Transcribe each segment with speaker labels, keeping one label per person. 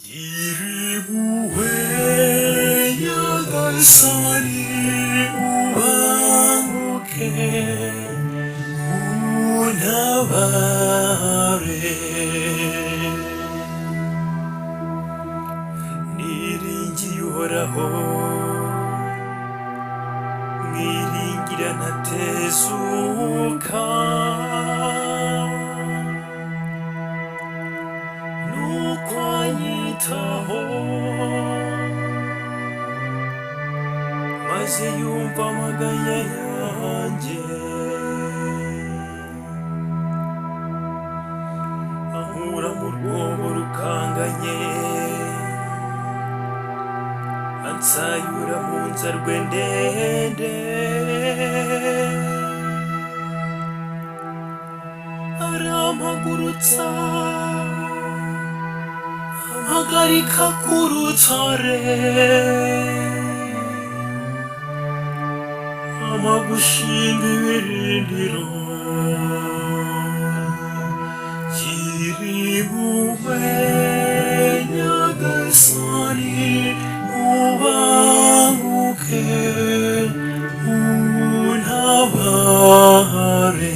Speaker 1: Giribuhenyagasani ubanguke untabare niringiye uhoraho mwiringira ntatezuka nuko anyitaho maze yumva amaganya yanjye ankura mu rwobo rukanganye ansayura mu nzarwe ndende arampagurutsa ampagarika ku rutare ampa gushinga ibirindiro Giribuhenyagasani ubanguke untabare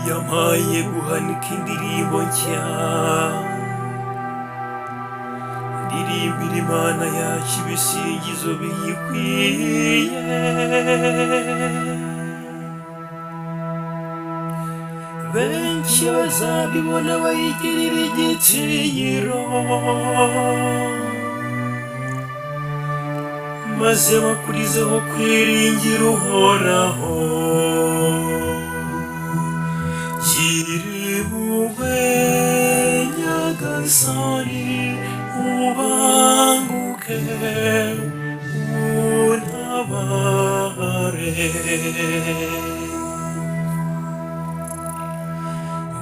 Speaker 1: yampaye guhanika indirimbo nshya ndirimbira Imana yacu ibisingizo biyikwiye benshi bazabibona bayigirira igitinyiro maze bakurizeho kwiringira uhoraho Giribuhenyagasani ubanguke untabare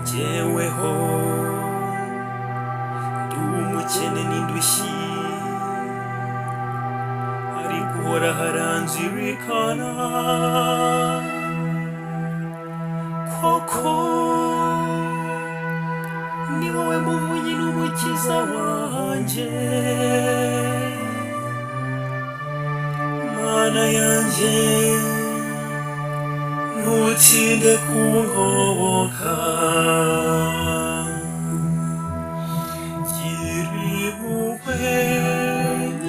Speaker 1: jyeweho ndi umukene n'indushyi ariko uhoraho aranzirikana koko ni wowe muvunyi n'umukiza wanjye Mana yanjye ntutinde kungoboka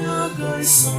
Speaker 1: Giribuhenyagasani